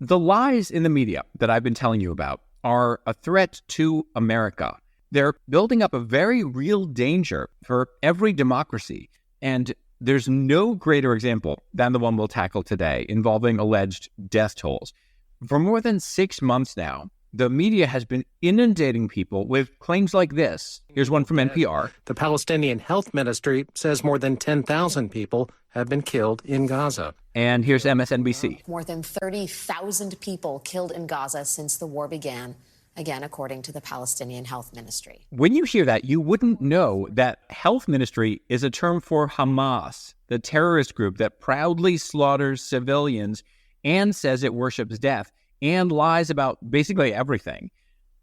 The lies in the media that I've been telling you about are a threat to America. They're building up a very real danger for every democracy. And there's no greater example than the one we'll tackle today involving alleged death tolls. For more than 6 months now, the media has been inundating people with claims like this. Here's one from NPR. The Palestinian Health Ministry says more than 10,000 people have been killed in Gaza. And here's MSNBC. More than 30,000 people killed in Gaza since the war began, again, according to the Palestinian Health Ministry. When you hear that, you wouldn't know that health ministry is a term for Hamas, the terrorist group that proudly slaughters civilians and says it worships death and lies about basically everything.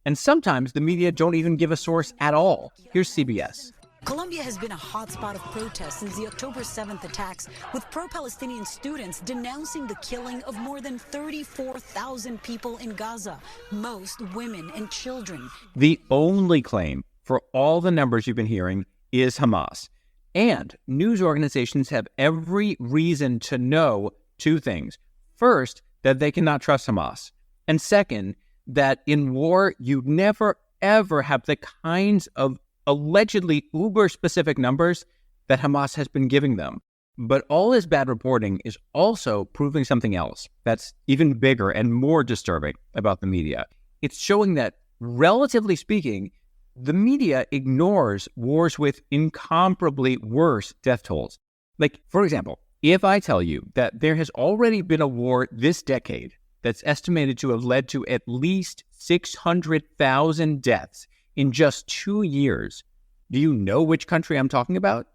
And sometimes the media don't even give a source at all. Here's CBS. Colombia has been a hotspot of protests since the October 7th attacks, with pro-Palestinian students denouncing the killing of more than 34,000 people in Gaza, most women and children. The only claim for all the numbers you've been hearing is Hamas. And news organizations have every reason to know two things. First, that they cannot trust Hamas. And second, that in war, you never, ever have the kinds of allegedly uber-specific numbers that Hamas has been giving them. But all this bad reporting is also proving something else that's even bigger and more disturbing about the media. It's showing that, relatively speaking, the media ignores wars with incomparably worse death tolls. Like, for example, if I tell you that there has already been a war this decade that's estimated to have led to at least 600,000 deaths in just 2 years, do you know which country I'm talking about?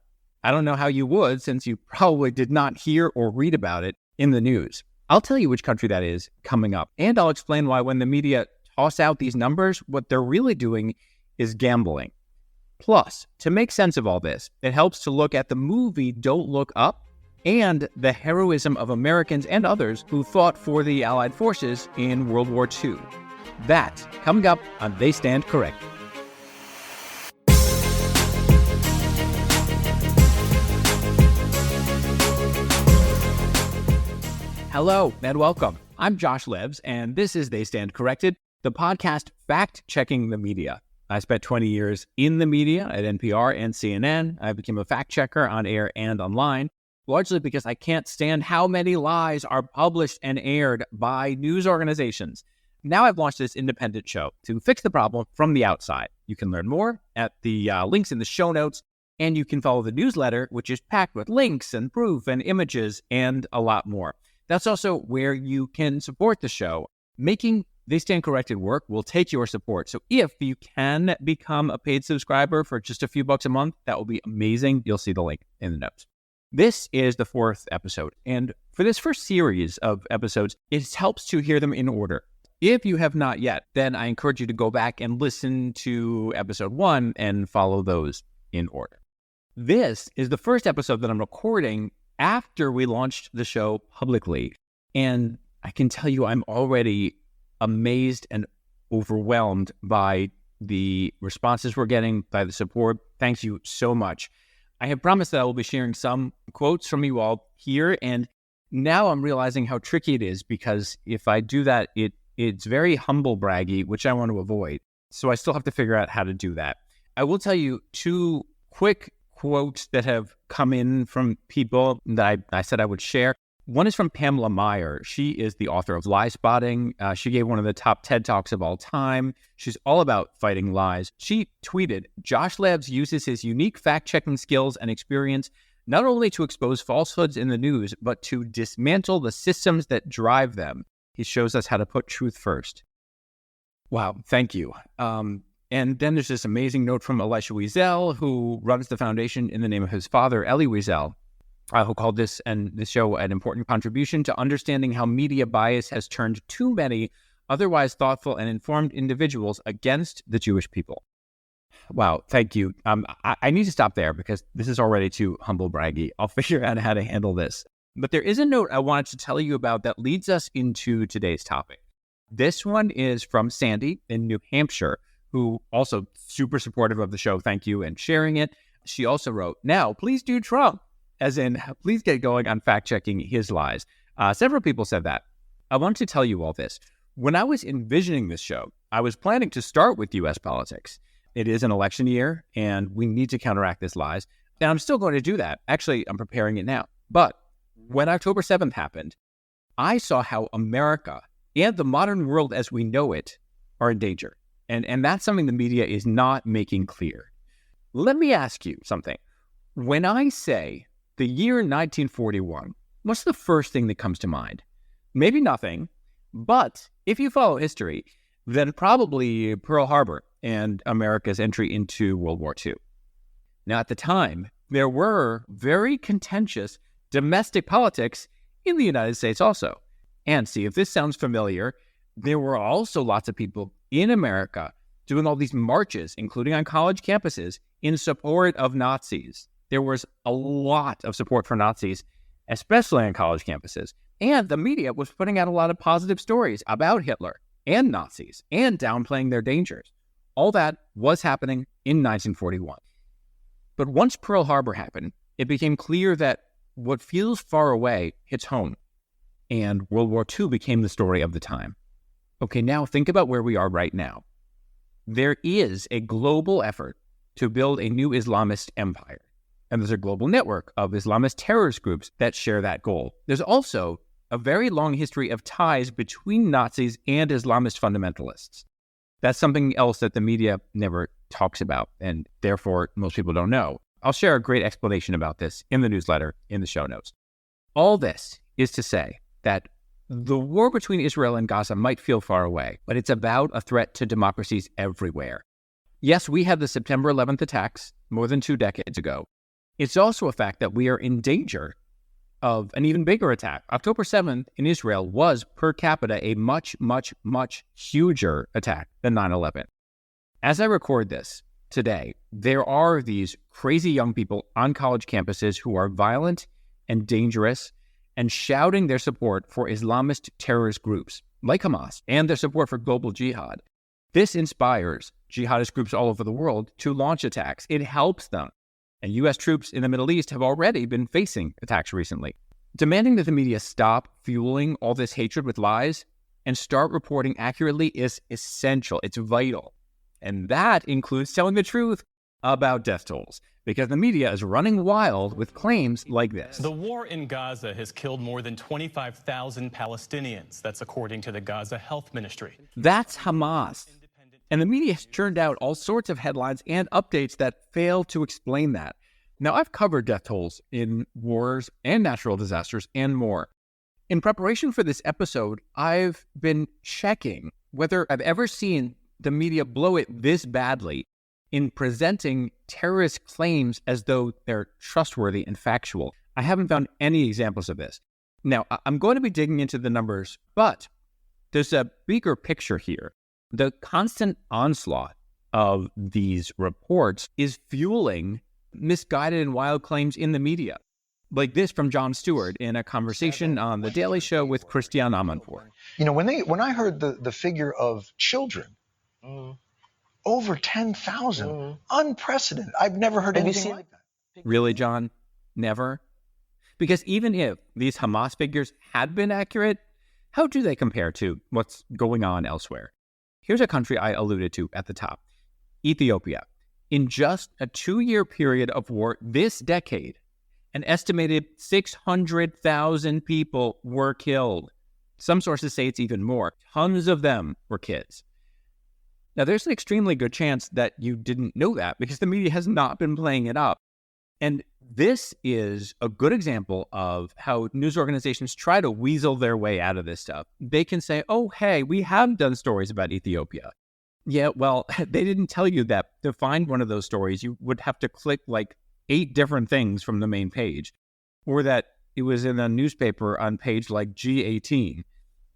I don't know how you would, since you probably did not hear or read about it in the news. I'll tell you which country that is coming up, and I'll explain why when the media toss out these numbers, what they're really doing is gambling. Plus, to make sense of all this, it helps to look at the movie Don't Look Up and the heroism of Americans and others who fought for the Allied forces in World War II. That coming up on They Stand Corrected. Hello and welcome. I'm Josh Levs, and this is They Stand Corrected, the podcast fact-checking the media. I spent 20 years in the media at NPR and CNN. I became a fact-checker on air and online, largely because I can't stand how many lies are published and aired by news organizations. Now I've launched this independent show to fix the problem from the outside. You can learn more at the links in the show notes, and you can follow the newsletter, which is packed with links and proof and images and a lot more. That's also where you can support the show. Making They Stand Corrected work will take your support. So if you can become a paid subscriber for just a few bucks a month, that will be amazing. You'll see the link in the notes. This is the 4th episode, and for this first series of episodes, it helps to hear them in order. If you have not yet, then I encourage you to go back and listen to episode 1 and follow those in order. This is the first episode that I'm recording after we launched the show publicly, and I can tell you I'm already amazed and overwhelmed by the responses we're getting, by the support. Thank you so much. I have promised that I will be sharing some quotes from you all here, and now I'm realizing how tricky it is, because if I do that, it's very humble braggy, which I want to avoid. So I still have to figure out how to do that. I will tell you 2 quick quotes that have come in from people that I said I would share. One is from Pamela Meyer. She is the author of Lie Spotting. She gave one of the top TED Talks of all time. She's all about fighting lies. She tweeted, "Josh Levs uses his unique fact-checking skills and experience not only to expose falsehoods in the news, but to dismantle the systems that drive them. He shows us how to put truth first." Wow, thank you. And then there's this amazing note from Elisha Wiesel, who runs the foundation in the name of his father, Elie Wiesel, who called this show an important contribution to understanding how media bias has turned too many otherwise thoughtful and informed individuals against the Jewish people. Wow, thank you. I need to stop there because this is already too humble braggy. I'll figure out how to handle this. But there is a note I wanted to tell you about that leads us into today's topic. This one is from Sandy in New Hampshire, who also super supportive of the show. Thank you, and sharing it. She also wrote, "Now, please do Trump," as in, please get going on fact-checking his lies. Several people said that. I want to tell you all this. When I was envisioning this show, I was planning to start with U.S. politics. It is an election year, and we need to counteract this lies. And I'm still going to do that. Actually, I'm preparing it now. But when October 7th happened, I saw how America and the modern world as we know it are in danger. And that's something the media is not making clear. Let me ask you something. When I say the year 1941, what's the first thing that comes to mind? Maybe nothing, but if you follow history, then probably Pearl Harbor and America's entry into World War II. Now, at the time, there were very contentious domestic politics in the United States also. And see, if this sounds familiar, there were also lots of people in America doing all these marches, including on college campuses, in support of Nazis. There was a lot of support for Nazis, especially on college campuses. And the media was putting out a lot of positive stories about Hitler and Nazis and downplaying their dangers. All that was happening in 1941. But once Pearl Harbor happened, it became clear that what feels far away hits home. And World War II became the story of the time. Okay, now think about where we are right now. There is a global effort to build a new Islamist empire. And there's a global network of Islamist terrorist groups that share that goal. There's also a very long history of ties between Nazis and Islamist fundamentalists. That's something else that the media never talks about, and therefore most people don't know. I'll share a great explanation about this in the newsletter in the show notes. All this is to say that the war between Israel and Gaza might feel far away, but it's about a threat to democracies everywhere. Yes, we had the September 11th attacks more than 2 decades ago. It's also a fact that we are in danger of an even bigger attack. October 7th in Israel was, per capita, a much, much, much huger attack than 9/11. As I record this today, there are these crazy young people on college campuses who are violent and dangerous and shouting their support for Islamist terrorist groups like Hamas and their support for global jihad. This inspires jihadist groups all over the world to launch attacks. It helps them. And U.S. troops in the Middle East have already been facing attacks recently. Demanding that the media stop fueling all this hatred with lies and start reporting accurately is essential. It's vital. And that includes telling the truth about death tolls, because the media is running wild with claims like this. The war in Gaza has killed more than 25,000 Palestinians. That's according to the Gaza Health Ministry. That's Hamas. And the media has churned out all sorts of headlines and updates that fail to explain that. Now, I've covered death tolls in wars and natural disasters and more. In preparation for this episode, I've been checking whether I've ever seen the media blow it this badly in presenting terrorist claims as though they're trustworthy and factual. I haven't found any examples of this. Now, I'm going to be digging into the numbers, but there's a bigger picture here. The constant onslaught of these reports is fueling misguided and wild claims in the media, like this from Jon Stewart in a conversation on The Daily Show with Christiane Amanpour. You know, when I heard the figure of children, over 10,000, unprecedented. I've never heard anything like that. Really, John? Never? Because even if these Hamas figures had been accurate, how do they compare to what's going on elsewhere? Here's a country I alluded to at the top, Ethiopia. In just a 2-year period of war this decade, an estimated 600,000 people were killed. Some sources say it's even more. Tons of them were kids. Now, there's an extremely good chance that you didn't know that because the media has not been playing it up. And this is a good example of how news organizations try to weasel their way out of this stuff. They can say, oh, hey, we have done stories about Ethiopia. Yeah, well, they didn't tell you that to find one of those stories, you would have to click like 8 different things from the main page, or that it was in a newspaper on page like G18,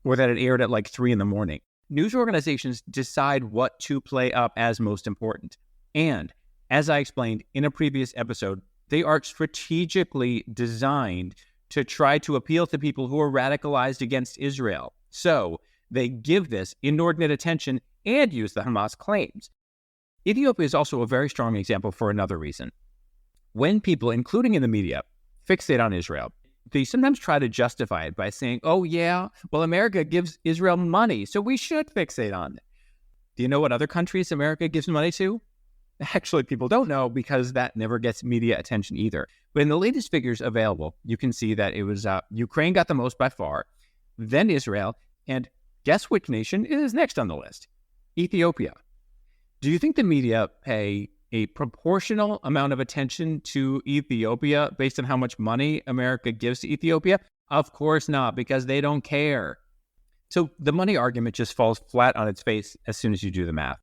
or that it aired at like 3 a.m. News organizations decide what to play up as most important. And as I explained in a previous episode, they are strategically designed to try to appeal to people who are radicalized against Israel. So they give this inordinate attention and use the Hamas claims. Ethiopia is also a very strong example for another reason. When people, including in the media, fixate on Israel, they sometimes try to justify it by saying, oh, yeah, well, America gives Israel money, so we should fixate on it. Do you know what other countries America gives money to? Actually, people don't know because that never gets media attention either. But in the latest figures available, you can see that it was Ukraine got the most by far, then Israel, and guess which nation is next on the list? Ethiopia. Do you think the media pay a proportional amount of attention to Ethiopia based on how much money America gives to Ethiopia? Of course not, because they don't care. So the money argument just falls flat on its face as soon as you do the math.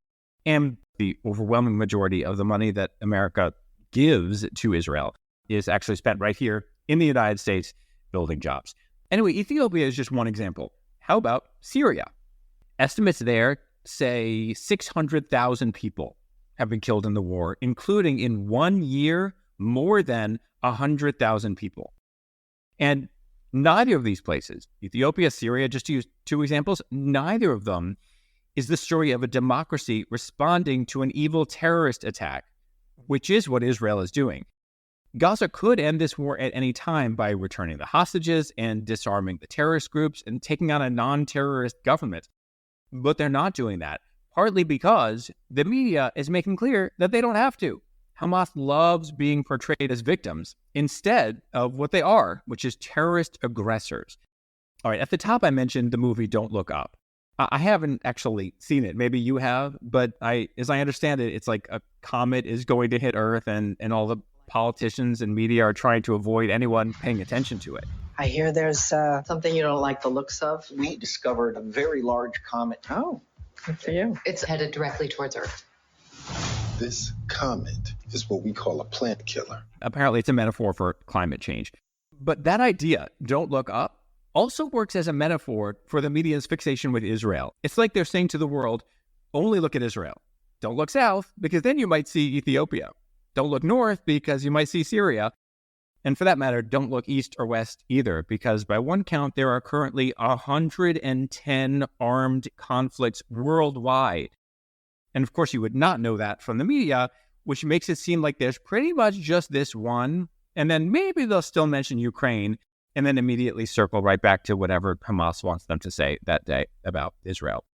And the overwhelming majority of the money that America gives to Israel is actually spent right here in the United States building jobs. Anyway, Ethiopia is just one example. How about Syria? Estimates there say 600,000 people have been killed in the war, including in 1 year, more than 100,000 people. And neither of these places, Ethiopia, Syria, just to use two examples, neither of them is the story of a democracy responding to an evil terrorist attack, which is what Israel is doing. Gaza could end this war at any time by returning the hostages and disarming the terrorist groups and taking on a non-terrorist government. But they're not doing that, partly because the media is making clear that they don't have to. Hamas loves being portrayed as victims instead of what they are, which is terrorist aggressors. All right, at the top I mentioned the movie Don't Look Up. I haven't actually seen it. Maybe you have, but as I understand it, it's like a comet is going to hit Earth and all the politicians and media are trying to avoid anyone paying attention to it. I hear there's something you don't like the looks of. We discovered a very large comet. Oh, good for you. It's headed directly towards Earth. This comet is what we call a plant killer. Apparently, it's a metaphor for climate change. But that idea, don't look up, also works as a metaphor for the media's fixation with Israel. It's like they're saying to the world, only look at Israel. Don't look south, because then you might see Ethiopia. Don't look north, because you might see Syria. And for that matter, don't look east or west either, because by one count, there are currently 110 armed conflicts worldwide. And of course, you would not know that from the media, which makes it seem like there's pretty much just this one. And then maybe they'll still mention Ukraine and then immediately circle right back to whatever Hamas wants them to say that day about Israel.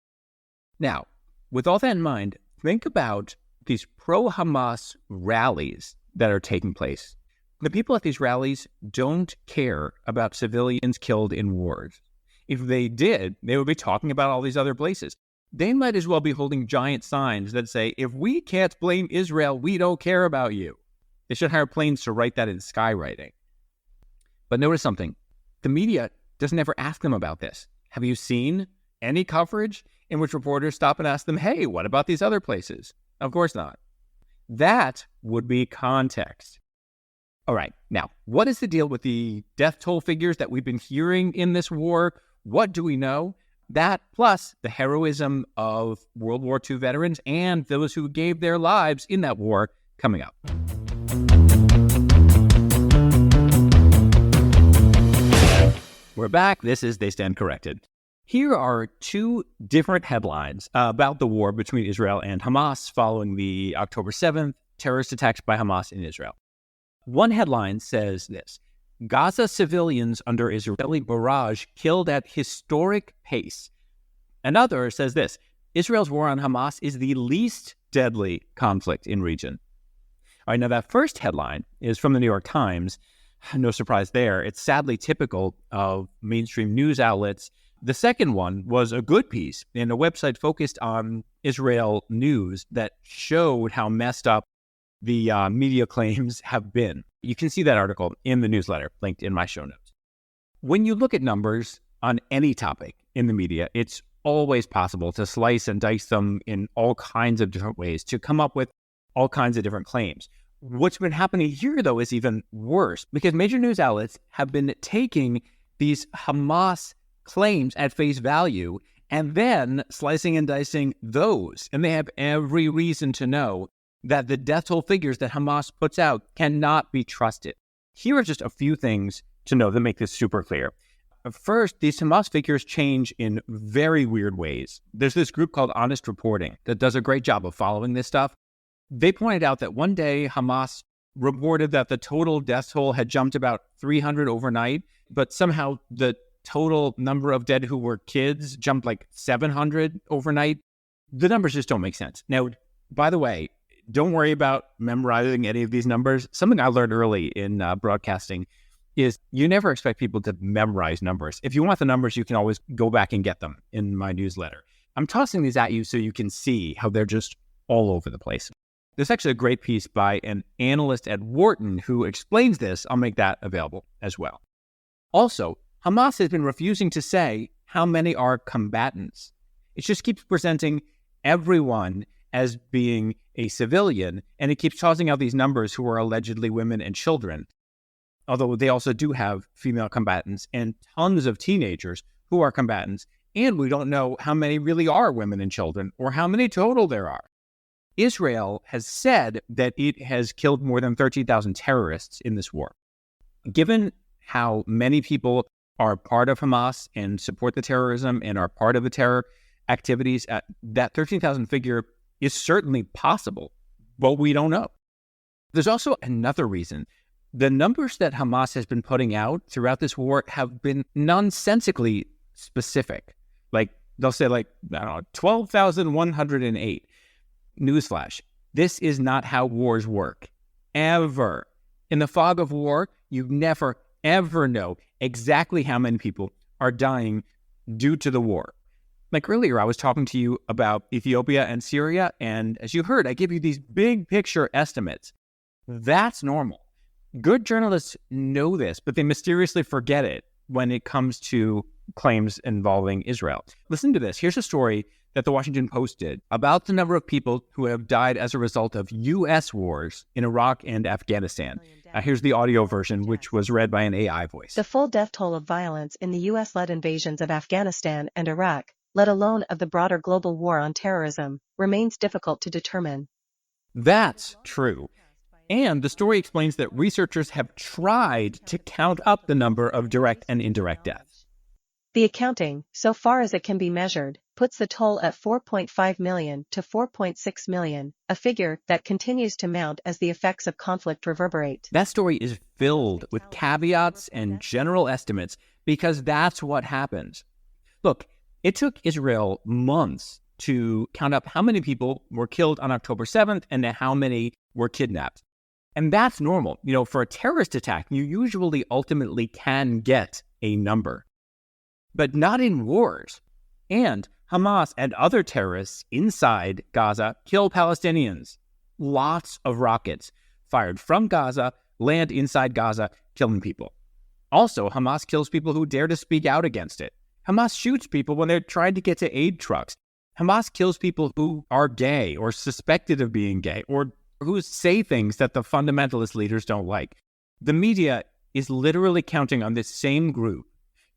Now, with all that in mind, think about these pro-Hamas rallies that are taking place. The people at these rallies don't care about civilians killed in wars. If they did, they would be talking about all these other places. They might as well be holding giant signs that say, if we can't blame Israel, we don't care about you. They should hire planes to write that in skywriting. But notice something. The media doesn't ever ask them about this. Have you seen any coverage in which reporters stop and ask them, hey, what about these other places? Of course not. That would be context. All right, now, what is the deal with the death toll figures that we've been hearing in this war? What do we know? That plus the heroism of World War II veterans and those who gave their lives in that war coming up. We're back. This is They Stand Corrected. Here are two different headlines about the war between Israel and Hamas following the October 7th terrorist attacks by Hamas in Israel. One headline says this: Gaza civilians under Israeli barrage killed at historic pace. Another says this: Israel's war on Hamas is the least deadly conflict in region. All right, now that first headline is from the New York Times. No surprise there. It's sadly typical of mainstream news outlets. The second one was a good piece in a website focused on Israel news that showed how messed up the media claims have been. You can see that article in the newsletter linked in my show notes. When you look at numbers on any topic in the media, it's always possible to slice and dice them in all kinds of different ways to come up with all kinds of different claims. What's been happening here, though, is even worse because major news outlets have been taking these Hamas claims at face value and then slicing and dicing those. And they have every reason to know that the death toll figures that Hamas puts out cannot be trusted. Here are just a few things to know that make this super clear. First, these Hamas figures change in very weird ways. There's this group called Honest Reporting that does a great job of following this stuff. They pointed out that one day Hamas reported that the total death toll had jumped about 300 overnight, but somehow the total number of dead who were kids jumped like 700 overnight. The numbers just don't make sense. Now, by the way, don't worry about memorizing any of these numbers. Something I learned early in broadcasting is you never expect people to memorize numbers. If you want the numbers, you can always go back and get them in my newsletter. I'm tossing these at you so you can see how they're just all over the place. There's actually a great piece by an analyst at Wharton who explains this. I'll make that available as well. Also, Hamas has been refusing to say how many are combatants. It just keeps presenting everyone as being a civilian, and it keeps tossing out these numbers who are allegedly women and children. Although they also do have female combatants and tons of teenagers who are combatants, and we don't know how many really are women and children or how many total there are. Israel has said that it has killed more than 13,000 terrorists in this war. Given how many people are part of Hamas and support the terrorism and are part of the terror activities, that 13,000 figure is certainly possible, but we don't know. There's also another reason. The numbers that Hamas has been putting out throughout this war have been nonsensically specific. Like, they'll say, like, I don't know, 12,108. Newsflash, this is not how wars work. Ever. In the fog of war, you never, ever know exactly how many people are dying due to the war. Like earlier, I was talking to you about Ethiopia and Syria, and as you heard, I give you these big picture estimates. That's normal. Good journalists know this, but they mysteriously forget it when it comes to claims involving Israel. Listen to this. Here's a story that the Washington Post did about the number of people who have died as a result of U.S. wars in Iraq and Afghanistan. Here's the audio version, which was read by an AI voice. The full death toll of violence in the U.S.-led invasions of Afghanistan and Iraq, let alone of the broader global war on terrorism, remains difficult to determine. That's true. And the story explains that researchers have tried to count up the number of direct and indirect deaths. The accounting, so far as it can be measured, puts the toll at 4.5 million to 4.6 million, a figure that continues to mount as the effects of conflict reverberate. That story is filled with caveats and general estimates because that's what happens. Look, it took Israel months to count up how many people were killed on October 7th and how many were kidnapped. And that's normal. You know, for a terrorist attack, you usually ultimately can get a number. But not in wars. And Hamas and other terrorists inside Gaza kill Palestinians. Lots of rockets fired from Gaza land inside Gaza, killing people. Also, Hamas kills people who dare to speak out against it. Hamas shoots people when they're trying to get to aid trucks. Hamas kills people who are gay or suspected of being gay or who say things that the fundamentalist leaders don't like. The media is literally counting on this same group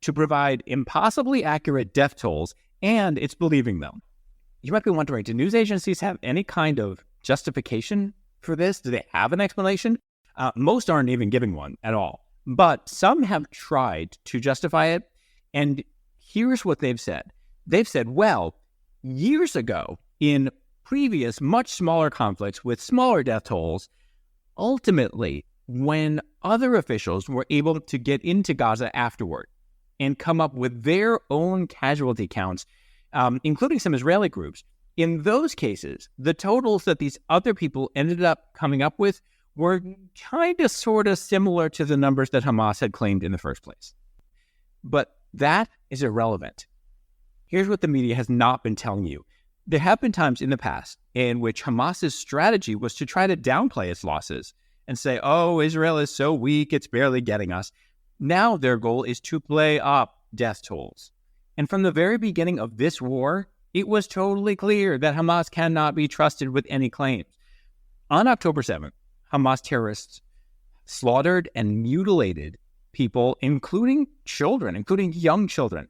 to provide impossibly accurate death tolls, and it's believing them. You might be wondering, do news agencies have any kind of justification for this? Do they have an explanation? Most aren't even giving one at all. But some have tried to justify it, and here's what they've said. They've said, well, years ago, in previous, much smaller conflicts with smaller death tolls, ultimately, when other officials were able to get into Gaza afterward and come up with their own casualty counts, including some Israeli groups, in those cases, the totals that these other people ended up coming up with were kind of sort of similar to the numbers that Hamas had claimed in the first place. But that is irrelevant. Here's what the media has not been telling you. There have been times in the past in which Hamas's strategy was to try to downplay its losses and say, oh, Israel is so weak, it's barely getting us. Now their goal is to play up death tolls. And from the very beginning of this war, it was totally clear that Hamas cannot be trusted with any claims. On October 7th, Hamas terrorists slaughtered and mutilated people, including children, including young children.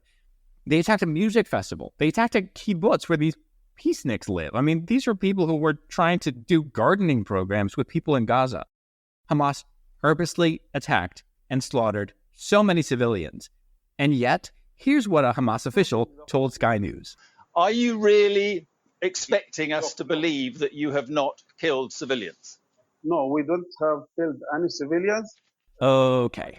They attacked a music festival. They attacked a kibbutz where these peaceniks live. I mean, these are people who were trying to do gardening programs with people in Gaza. Hamas purposely attacked and slaughtered so many civilians. And yet, here's what a Hamas official told Sky News. Are you really expecting us to believe that you have not killed civilians? No, we don't have killed any civilians. Okay.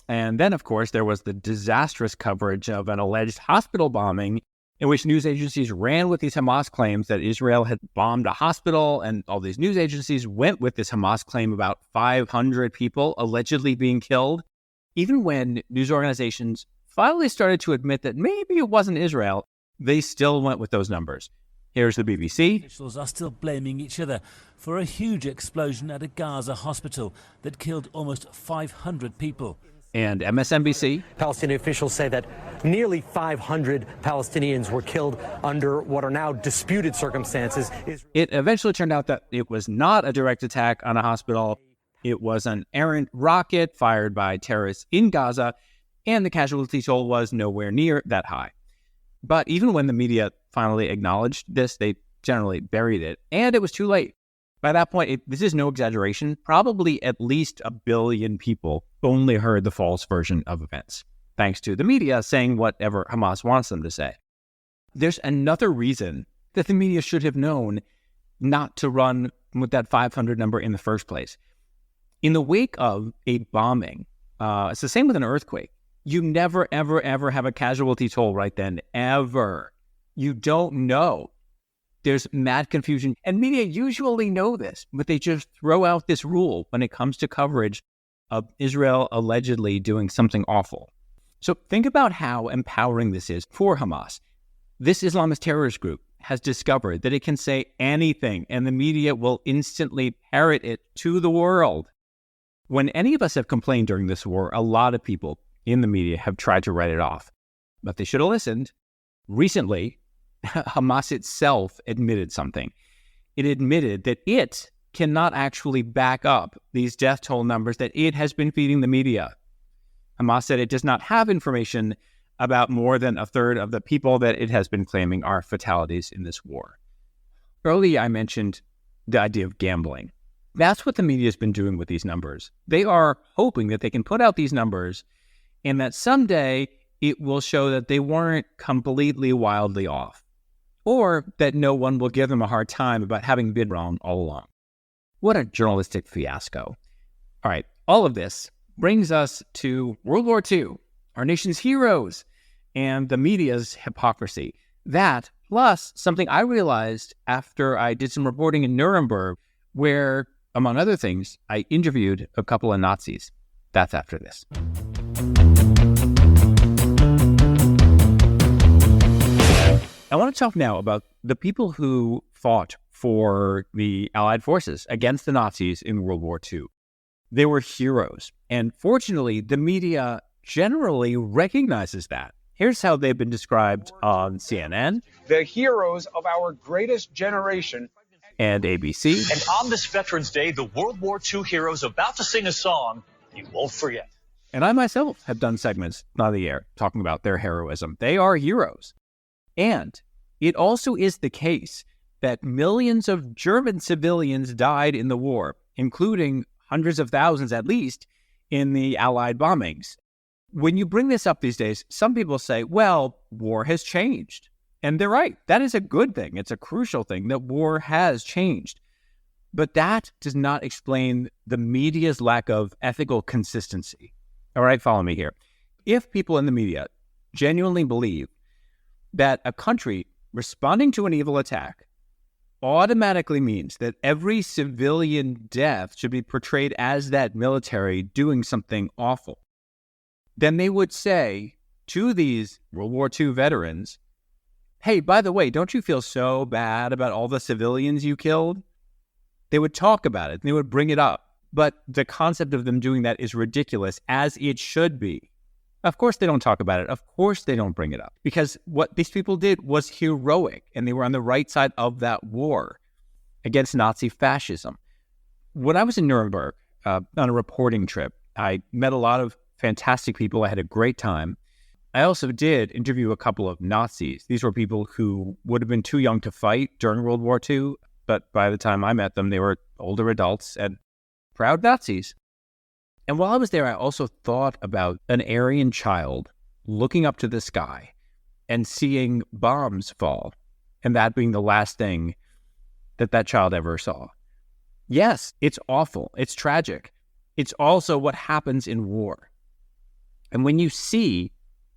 And then, of course, there was the disastrous coverage of an alleged hospital bombing in which news agencies ran with these Hamas claims that Israel had bombed a hospital, and all these news agencies went with this Hamas claim about 500 people allegedly being killed. Even when news organizations finally started to admit that maybe it wasn't Israel, they still went with those numbers. Here's the BBC. Officials are still blaming each other for a huge explosion at a Gaza hospital that killed almost 500 people. And MSNBC. Palestinian officials say that nearly 500 Palestinians were killed under what are now disputed circumstances. It eventually turned out that it was not a direct attack on a hospital. It was an errant rocket fired by terrorists in Gaza, and the casualty toll was nowhere near that high. But even when the media finally acknowledged this, they generally buried it, and it was too late. By that point, this is no exaggeration, probably at least 1 billion people only heard the false version of events, thanks to the media saying whatever Hamas wants them to say. There's another reason that the media should have known not to run with that 500 number in the first place. In the wake of a bombing, it's the same with an earthquake. You never, ever, ever have a casualty toll right then, ever. You don't know. There's mad confusion, and media usually know this, but they just throw out this rule when it comes to coverage of Israel allegedly doing something awful. So think about how empowering this is for Hamas. This Islamist terrorist group has discovered that it can say anything, and the media will instantly parrot it to the world. When any of us have complained during this war, a lot of people in the media have tried to write it off, but they should have listened. Recently, Hamas itself admitted something. It admitted that it cannot actually back up these death toll numbers that it has been feeding the media. Hamas said it does not have information about more than a third of the people that it has been claiming are fatalities in this war. Earlier, I mentioned the idea of gambling. That's what the media has been doing with these numbers. They are hoping that they can put out these numbers and that someday it will show that they weren't completely wildly off, or that no one will give them a hard time about having been wrong all along. What a journalistic fiasco. All right, all of this brings us to World War II, our nation's heroes, and the media's hypocrisy. That, plus something I realized after I did some reporting in Nuremberg, where, among other things, I interviewed a couple of Nazis. That's after this. I want to talk now about the people who fought for the Allied forces against the Nazis in World War II. They were heroes, and fortunately, the media generally recognizes that. Here's how they've been described on CNN. The heroes of our greatest generation. And ABC. And on this Veterans Day, the World War II heroes about to sing a song you won't forget. And I myself have done segments on the air talking about their heroism. They are heroes. And it also is the case that millions of German civilians died in the war, including hundreds of thousands at least in the Allied bombings. When you bring this up these days, some people say, well, war has changed. And they're right. That is a good thing. It's a crucial thing that war has changed. But that does not explain the media's lack of ethical consistency. All right, follow me here. If people in the media genuinely believe that a country responding to an evil attack automatically means that every civilian death should be portrayed as that military doing something awful, then they would say to these World War II veterans, hey, by the way, don't you feel so bad about all the civilians you killed? They would talk about it. They would bring it up. But the concept of them doing that is ridiculous, as it should be. Of course they don't talk about it. Of course they don't bring it up. Because what these people did was heroic, and they were on the right side of that war against Nazi fascism. When I was in Nuremberg on a reporting trip, I met a lot of fantastic people. I had a great time. I also did interview a couple of Nazis. These were people who would have been too young to fight during World War II, but by the time I met them, they were older adults and proud Nazis. And while I was there, I also thought about an Aryan child looking up to the sky and seeing bombs fall, and that being the last thing that that child ever saw. Yes, it's awful. It's tragic. It's also what happens in war. And when you see,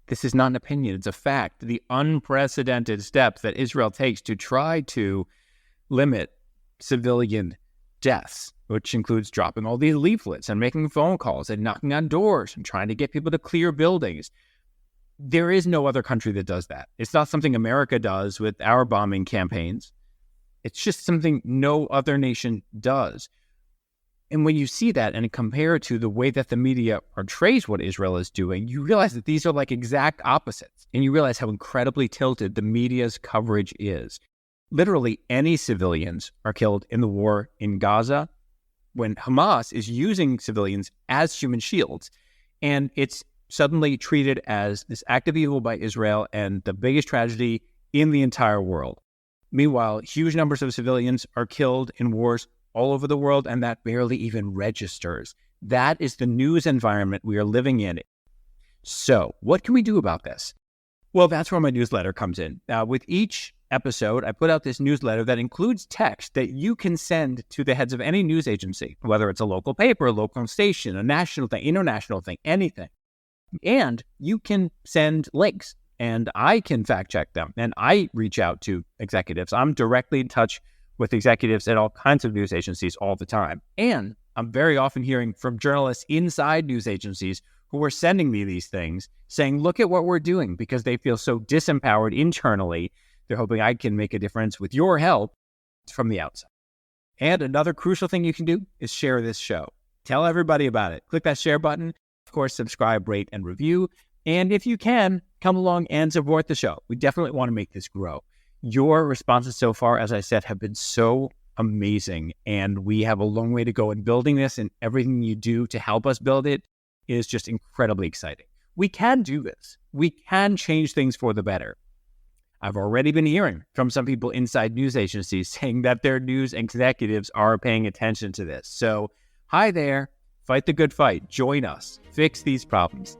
this is not an opinion, it's a fact, the unprecedented steps that Israel takes to try to limit civilian deaths, which includes dropping all these leaflets and making phone calls and knocking on doors and trying to get people to clear buildings. There is no other country that does that. It's not something America does with our bombing campaigns. It's just something no other nation does. And when you see that and compare it to the way that the media portrays what Israel is doing, you realize that these are like exact opposites. And you realize how incredibly tilted the media's coverage is. Literally any civilians are killed in the war in Gaza when Hamas is using civilians as human shields. And it's suddenly treated as this act of evil by Israel and the biggest tragedy in the entire world. Meanwhile, huge numbers of civilians are killed in wars all over the world, and that barely even registers. That is the news environment we are living in. So, what can we do about this? Well, that's where my newsletter comes in. With each episode, I put out this newsletter that includes text that you can send to the heads of any news agency, whether it's a local paper, a local station, a national thing, international thing, anything. And you can send links, and I can fact check them, and I reach out to executives. I'm directly in touch with executives at all kinds of news agencies all the time. And I'm very often hearing from journalists inside news agencies who are sending me these things saying, look at what we're doing, because they feel so disempowered internally. They're hoping I can make a difference with your help from the outside. And another crucial thing you can do is share this show. Tell everybody about it. Click that share button. Of course, subscribe, rate, and review. And if you can, come along and support the show. We definitely want to make this grow. Your responses so far, as I said, have been so amazing. And we have a long way to go in building this, and everything you do to help us build it is just incredibly exciting. We can do this. We can change things for the better. I've already been hearing from some people inside news agencies saying that their news executives are paying attention to this. So, hi there. Fight the good fight. Join us. Fix these problems.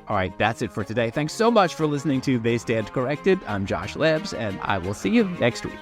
All right, that's it for today. Thanks so much for listening to They Stand Corrected. I'm Josh Lebs, and I will see you next week.